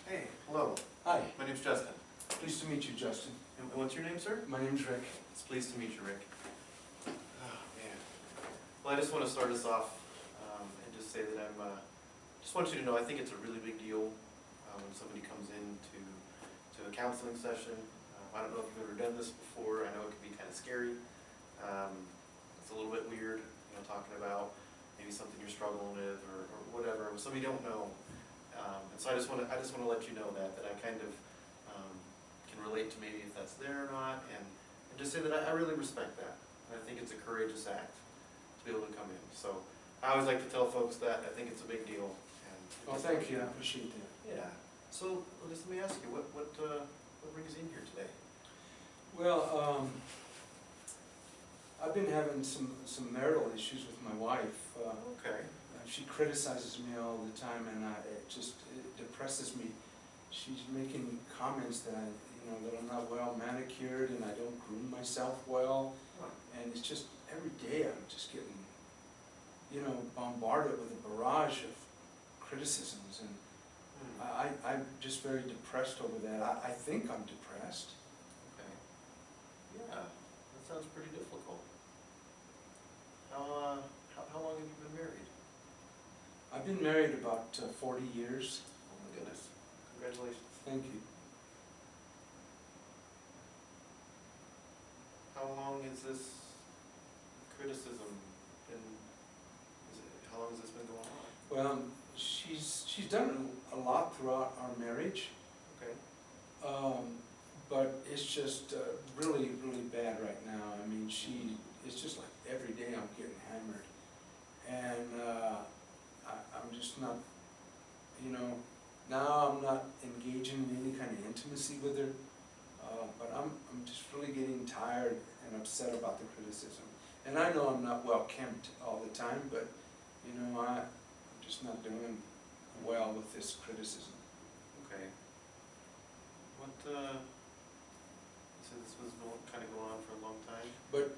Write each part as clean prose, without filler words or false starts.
Hey, hello. Hi, My name's Justin. pleased to meet you, Justin. And what's your name, sir? My name's Rick. It's pleased to meet you, Rick. Oh, man. Well, I just want to start us off and just say that just want you to know I think it's a really big deal when somebody comes in to a counseling session. I don't know if you've ever done this before. I know it can be kind of scary. It's a little bit weird, talking about maybe something you're struggling with or whatever, something you don't know. And so I just want to let you know that I kind of can relate to maybe if that's there or not, and just say that I really respect that. And I think it's a courageous act to be able to come in. So I always like to tell folks that I think it's a big deal. And Well, thank you, I appreciate that. Yeah. So just let me ask you, what brings you in here today? Well, I've been having some marital issues with my wife. Okay. She criticizes me all the time, and it depresses me. She's making comments that that I'm not well manicured and I don't groom myself well, and it's just every day I'm just getting bombarded with a barrage of criticisms, and I'm just very depressed over that. I think I'm depressed. Okay. Yeah, that sounds pretty difficult. How long have you been married? I've been married about 40 years. Oh my goodness. Congratulations. Thank you. How long has this criticism been, how long has this been going on? Well, she's done a lot throughout our marriage, Okay. but it's just really, really bad right now. I mean, it's just like every day I'm getting hammered, and I'm just not, now I'm not engaging in any kind of intimacy with her, but I'm just really getting tired and upset about the criticism. And I know I'm not well kempt all the time, but I'm just not doing well with this criticism. Okay. What, you said this was kind of going on for a long time? But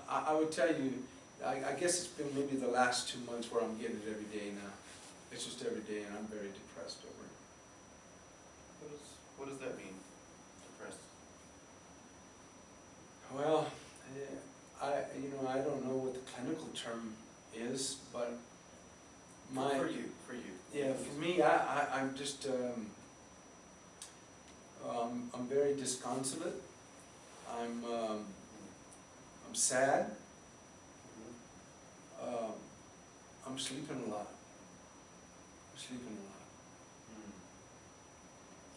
I would tell you, I guess it's been maybe the last 2 months where I'm getting it every day now. It's just every day, and I'm very depressed over it. What does that mean, depressed? Well, I don't know what the clinical term is, but For you. yeah, for me, I'm just I'm very disconsolate. I'm sad. Mhm. I'm sleeping a lot.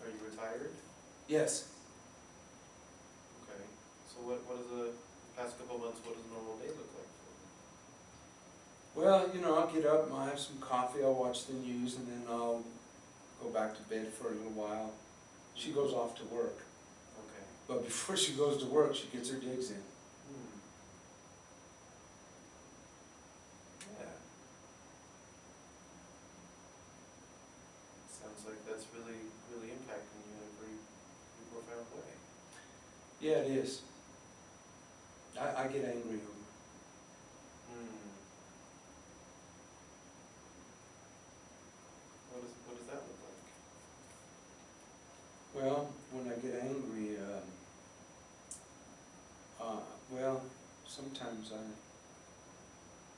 Are you retired? Yes. Okay. So what is the past couple of months, what does a normal day look like for you? Well, I'll get up, I'll have some coffee, I'll watch the news, and then I'll go back to bed for a little while. She goes off to work, Okay. but before she goes to work, she gets her digs in. Yeah. Sounds like that's really, really impacting you in a pretty profound way. Yeah, it is. I get angry over it. What does that look like? Well, when I get angry, sometimes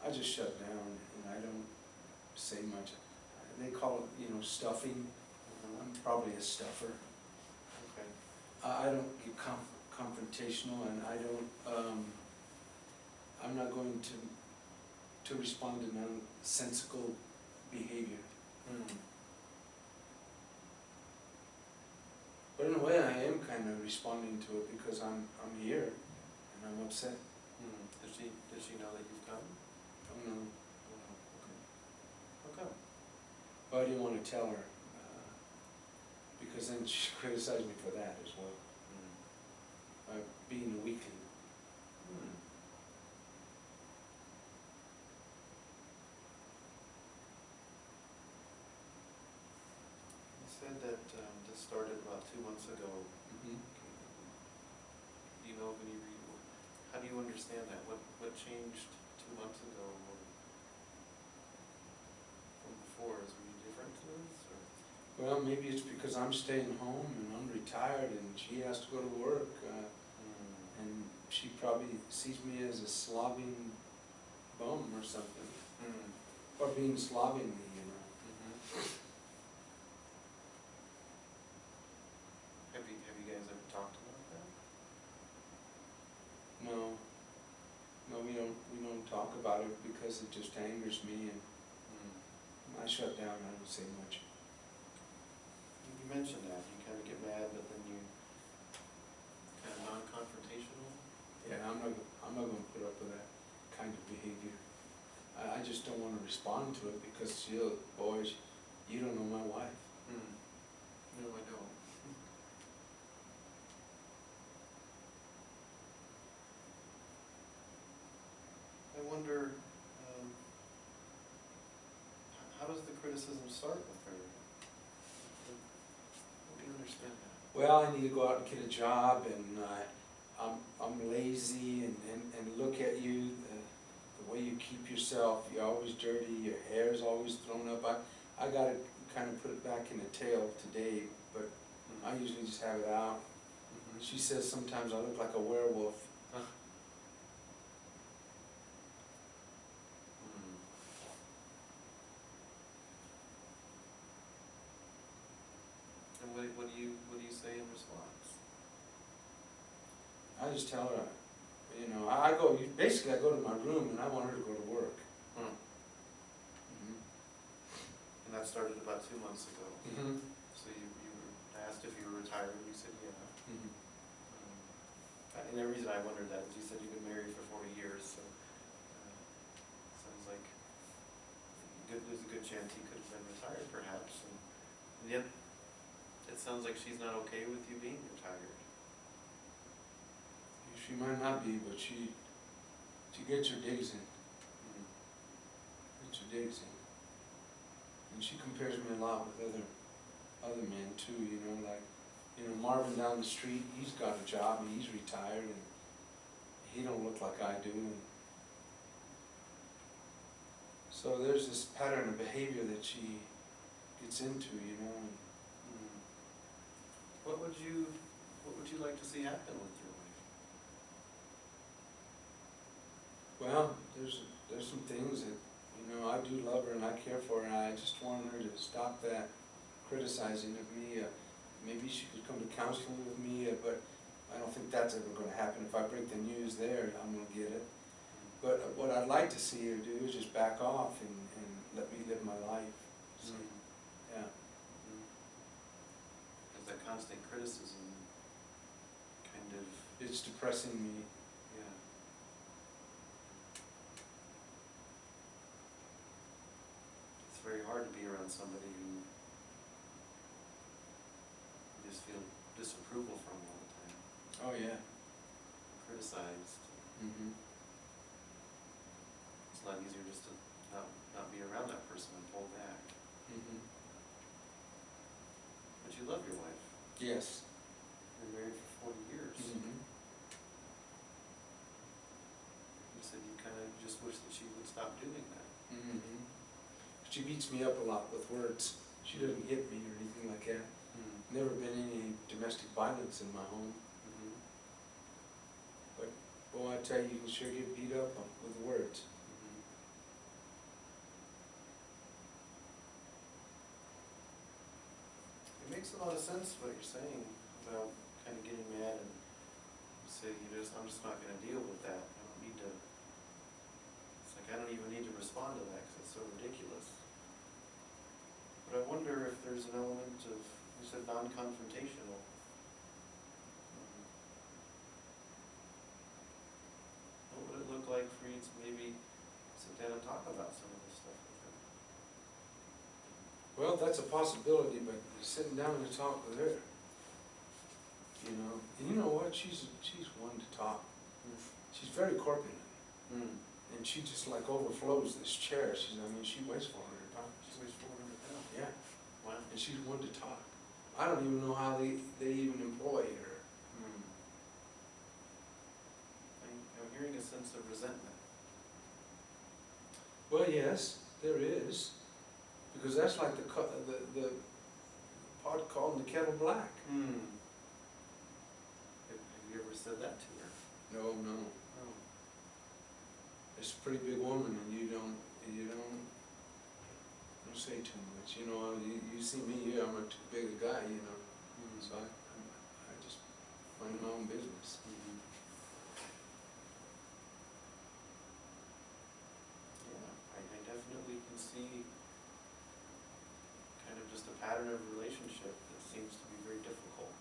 I just shut down and I don't say much. They call it, stuffing. I'm probably a stuffer. Okay. I don't get confrontational, and I don't, I'm not going to respond to nonsensical behavior. But in a way, I am kind of responding to it because I'm here and I'm upset. Does she know that you've come? I don't know. Okay. How come? But I didn't want to tell her because then she criticized me for that as well, being a weakling. You said that this started about 2 months ago. Mm-hmm. Do you know of any how do you understand that? What changed 2 months ago from before? Is Well, maybe it's because I'm staying home and I'm retired and she has to go to work, and she probably sees me as a slobbing bum or something, or being slovenly, you know. Have you guys ever talked about that? No, we don't talk about it because it just angers me, and I shut down, I don't say much. You mentioned that, you kind of get mad, but then you kind of non-confrontational. Yeah, I'm not gonna put up with that kind of behavior. I just don't wanna respond to it because boys, you don't know my wife. No, I don't. I wonder, how does the criticism start with her? How do you understand that? Well, I need to go out and get a job, and I'm lazy, and look at you, the way you keep yourself, you're always dirty, your hair's always thrown up. I gotta kind of put it back in the tail today, but I usually just have it out. She says sometimes I look like a werewolf. And what do you say in response? I just tell her, you know, basically I go to my room and I want her to go to work. And that started about 2 months ago. Mm-hmm. So you were asked if you were retired, and you said yeah. Mm-hmm. And the reason I wondered that is you said you've been married for 40 years, so sounds like there's a good chance he could have been retired perhaps. And yet, it sounds like she's not okay with you being retired. She might not be, but she gets her digs in. Gets her digs in. And she compares me a lot with other men too, you know, like, you know, Marvin down the street, he's got a job and he's retired and he don't look like I do. And so there's this pattern of behavior that she gets into, you know. And What would you like to see happen with your wife? well, there's some things that, you know, I do love her and I care for her, and I just want her to stop that criticizing of me. Maybe she could come to counseling with me, but I don't think that's ever going to happen. If I break the news there, I'm going to get it. But what I'd like to see her do is just back off and let me live my life. So, yeah. Because that constant criticism kind of, It's depressing me. yeah. It's very hard to be around somebody who you just feel disapproval from all the time, Oh, yeah. criticized. Mm-hmm. It's a lot easier just to not be around that person and pull back. Mm-hmm. But you love your wife. Yes. You're married for 40 years. Mm-hmm. You said you kind of just wish that she would stop doing that. Mm-hmm. She beats me up a lot with words. She doesn't hit me or anything like that. Never been any domestic violence in my home. But, boy, I tell you, you can sure get beat up with words. It makes a lot of sense what you're saying about kind of getting mad and you say, I'm just not gonna deal with that. I don't need to, it's like I don't even need to respond to that because it's so ridiculous. But I wonder if there's an element of, you said non-confrontational. What would it look like for you to maybe sit down and talk about some of this stuff with her? Well, that's a possibility, but sitting down to talk with her, you know. And you know what? She's one to talk. She's very corpulent. And she just like overflows this chair. She weighs 400 pounds. She weighs 400 pounds. Yeah. Wow. And she's one to talk. I don't even know how they even employ her. I'm hearing a sense of resentment. Well, yes, there is. Because that's like pot calling the kettle black. Have you ever said that to her? No, no. Oh. It's a pretty big woman, and you don't say too much. You know, you see me, yeah, I'm a too big a guy, you know. So I just mind my own business. Mhm. Yeah, I definitely can see kind of just a pattern of relationship that seems to be very difficult.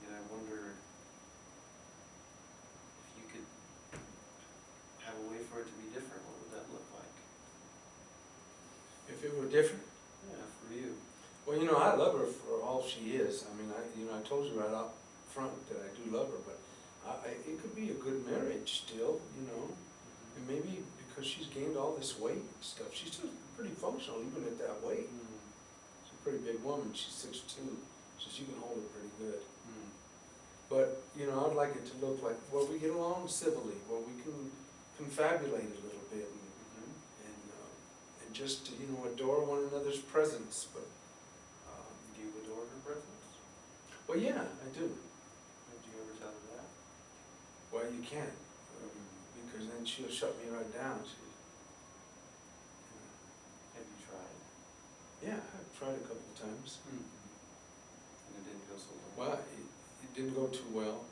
And I wonder if you could have a way for it to be different, what would that look like? If it were different, Yeah, for you. well, you know, I love her for all she is. I mean, I told you right up front that I do love her, but it could be a good marriage still, you know. And maybe because she's gained all this weight and stuff, she's still pretty functional even at that weight. She's a pretty big woman, she's 6'2", so she can hold it pretty good. But, you know, I'd like it to look like, well, we get along civilly, where we can confabulate a little bit and just, you know, adore one another's presence, but, Do you adore her presence? well, yeah, I do. Did you ever tell her that? Well, you can't, because then she'll shut me right down. Have you tried? Yeah, I've tried a couple of times. And it didn't go so well? Well, it didn't go too well,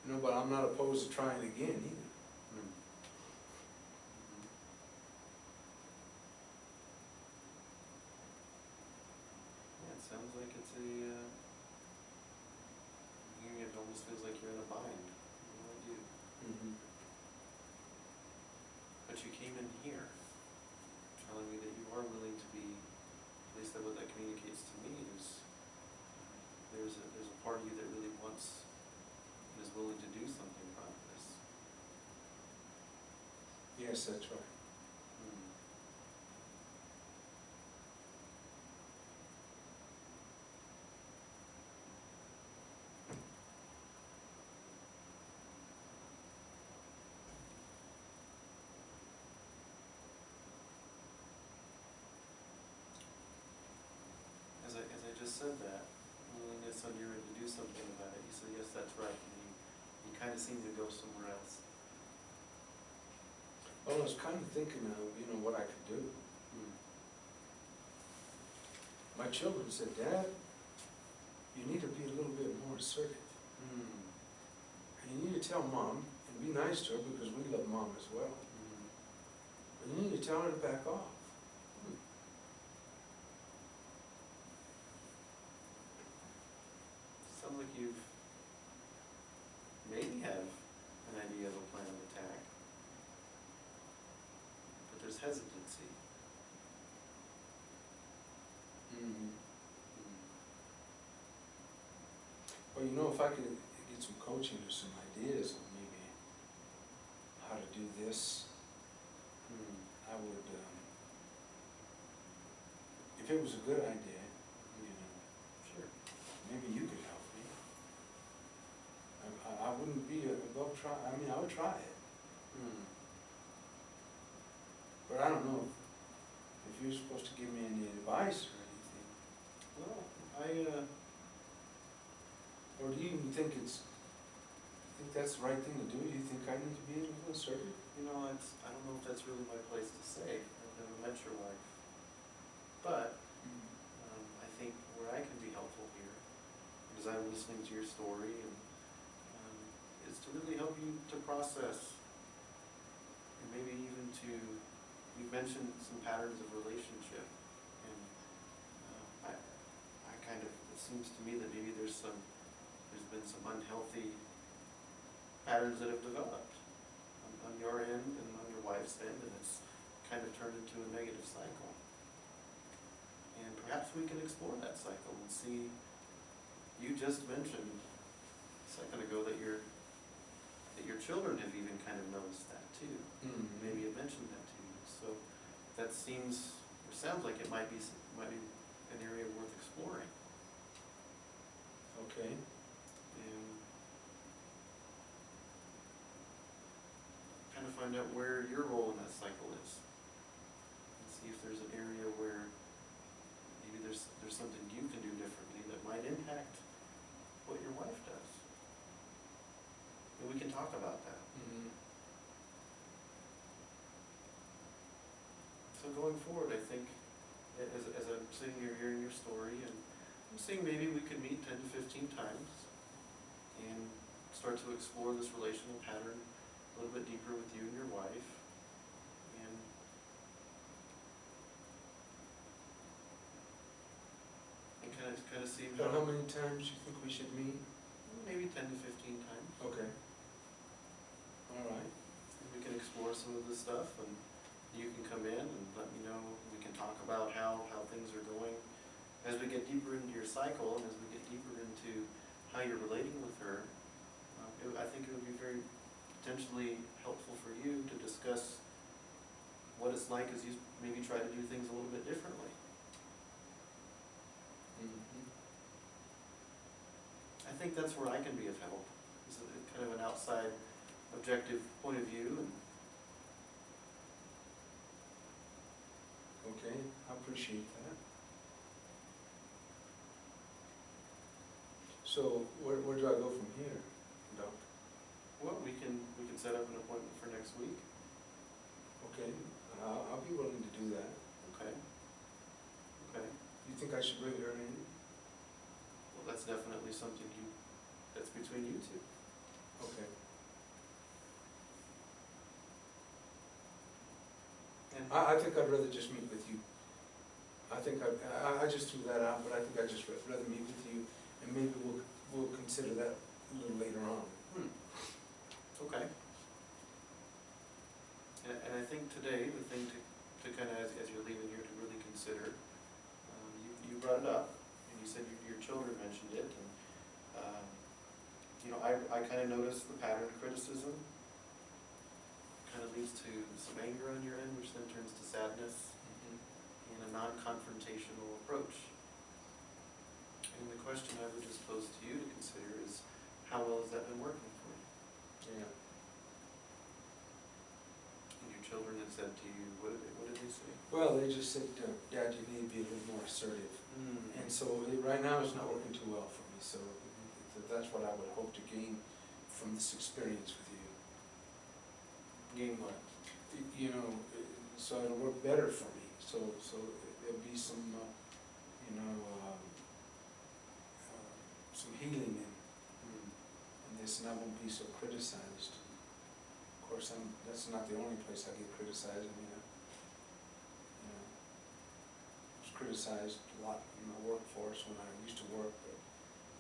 you know, but I'm not opposed to trying again either. Yeah, it sounds like it's hearing it almost feels like you're in a bind. What do I do? But you came in here telling me that you are willing to be, at least that what that communicates to me is there's a part of you that really wants and is willing to do something about this. Yes, that's right. As I just said that, willingness on your end to do something about it, you said, yes, that's right, and you kind of seem to go somewhere else. Well, I was kind of thinking of, you know, what I could do. My children said, Dad, you need to be a little bit more assertive. And you need to tell Mom, and be nice to her because we love Mom as well. But you need to tell her to back off. Sounds like you've maybe have an idea of a plan of attack, but there's hesitancy. Well, you know, if I could get some coaching or some ideas on maybe how to do this, I would, if it was a good idea, you know, Sure. maybe you could help me. I wouldn't be above try, I mean, I would try it, but I don't know if you're supposed to give me any advice or anything. Well, Or do you even think that's the right thing to do? Do you think I need to be a little assertive? I don't know if that's really my place to say. I've never met your wife. But I think where I can be helpful here, because I'm listening to your story, and is to really help you to process, and maybe even to, you've mentioned some patterns of relationship, and I kind of, it seems to me that maybe there's been some unhealthy patterns that have developed on your end and on your wife's end, and it's kind of turned into a negative cycle. And perhaps we can explore that cycle and see, you just mentioned a second ago that your children have even kind of noticed that too. Maybe have mentioned that to you. So that seems, or sounds like it might be an area worth exploring. Okay. And kind of find out where your role in that cycle is. And see if there's an area where going forward, I think, as I'm sitting here hearing your story, and I'm seeing maybe we could meet 10 to 15 times and start to explore this relational pattern a little bit deeper with you and your wife. And kind of see But how many times you think we should meet? maybe 10 to 15 times. Okay. All right. And we can explore some of this stuff, and you can come in and let me know. We can talk about how things are going. As we get deeper into your cycle, and as we get deeper into how you're relating with her, I think it would be very potentially helpful for you to discuss what it's like as you maybe try to do things a little bit differently. Mm-hmm. I think that's where I can be of help, is kind of an outside objective point of view. And Okay, I appreciate that. So where do I go from here, Doc? well, we can set up an appointment for next week. Okay, I'll be willing to do that. Okay. Okay. You think I should bring her in? Well, that's definitely something that's between you two. Okay. And I think I'd rather just meet with you. I think I just threw that out, but I think I'd just rather meet with you, and maybe we'll consider that a little later on. Okay. And I think today, the thing to kind of, as you're leaving here, to really consider, you brought it up, and you said your children mentioned it, and, I kind of noticed the pattern of criticism, kind of leads to some anger on your end, which then turns to sadness, and a non-confrontational approach. And the question I would just pose to you to consider is, how well has that been working for you? Yeah. And your children have said to you, what did they say? Well, they just said, Dad, you need to be a little more assertive. And so right now it's not working too well for me, so that's what I would hope to gain from this experience with you. Gain what? You know, so it'll work better for me, so there'll be some, some healing in this, and I won't be so criticized. Of course, that's not the only place I get criticized. I mean, I was criticized a lot in my workforce when I used to work, but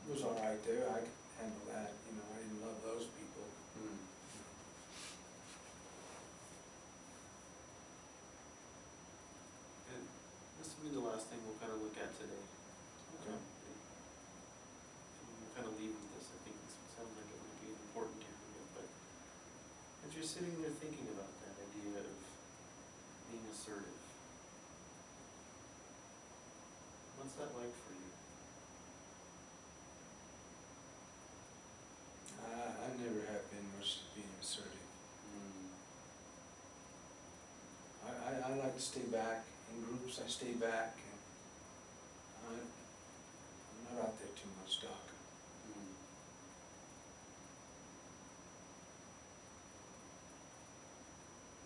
it was all right there. I could handle that. I didn't love those people. And this will be the last thing we'll kind of look at today. Okay. And we'll kind of leave with this. I think this sounds like it would be an important area, but as you're sitting there thinking about that idea of being assertive, what's that like for you? I never have been much being assertive. I like to stay back. In groups, I stay back. And I'm not out there too much, Doc.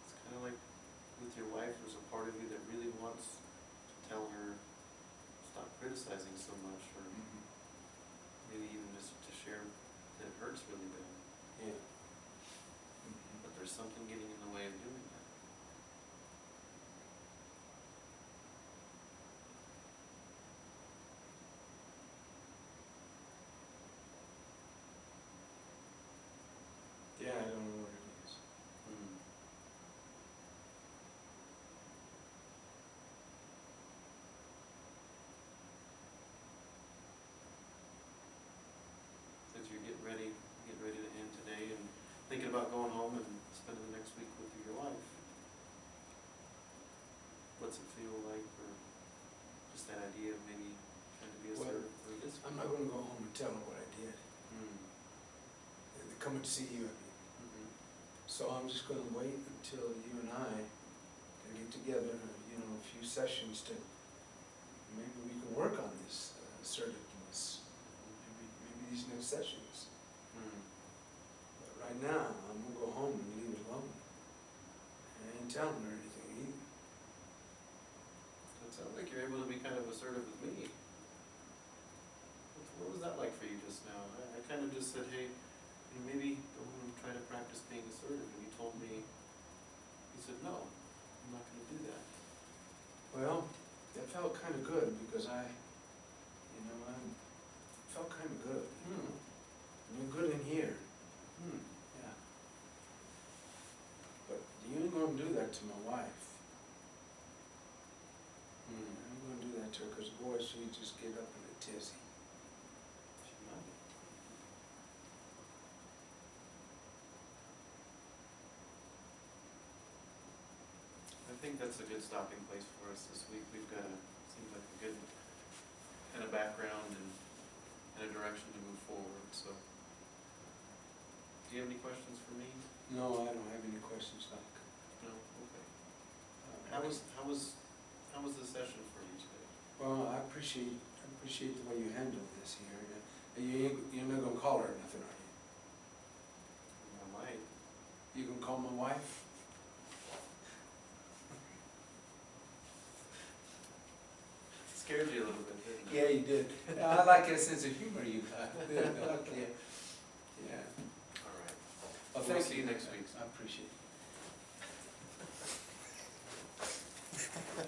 It's kind of like with your wife, there's a part of you that really wants to tell her, stop criticizing so much, or maybe even just to share that it hurts really bad. Yeah. But there's something getting in the way of doing that. Yeah, I don't know what it is. As you're getting ready to end today and thinking about going home and spending the next week with your wife, what's it feel like, or just that idea of maybe trying to be assertive for this? I'm not going to go home and tell her what I did. They're coming to see you. So I'm just going to wait until you and I can get together, a few sessions to, maybe we can work on this assertiveness, maybe these next sessions. But right now, I'm going to go home and leave it alone. I ain't telling her anything either. sounds like you're able to be kind of assertive with me. What was that like for you just now? I kind of just said, hey, you know, maybe go home and try to practice being assertive, and you told me, you said, no, I'm not gonna do that. Well, that felt kind of good because I felt kind of good. You're good in here. Yeah. But you ain't gonna do that to my wife. I ain't gonna do that to her because boy, she just get up in a tizzy. She might. I think that's a good stopping place for us this week. We've got seems like a good kind of background and a direction to move forward, so. Do you have any questions for me? No, I don't have any questions, Doc. No? Okay. How was the session for you today? Well, I appreciate the way you handled this here. You're not gonna call her or nothing, are you? I might. You gonna call my wife? Scared you a little bit, didn't it? Yeah, you did. I like that sense of humor you got. Okay. Yeah. All right. Well, We'll thank see you next week. I appreciate it.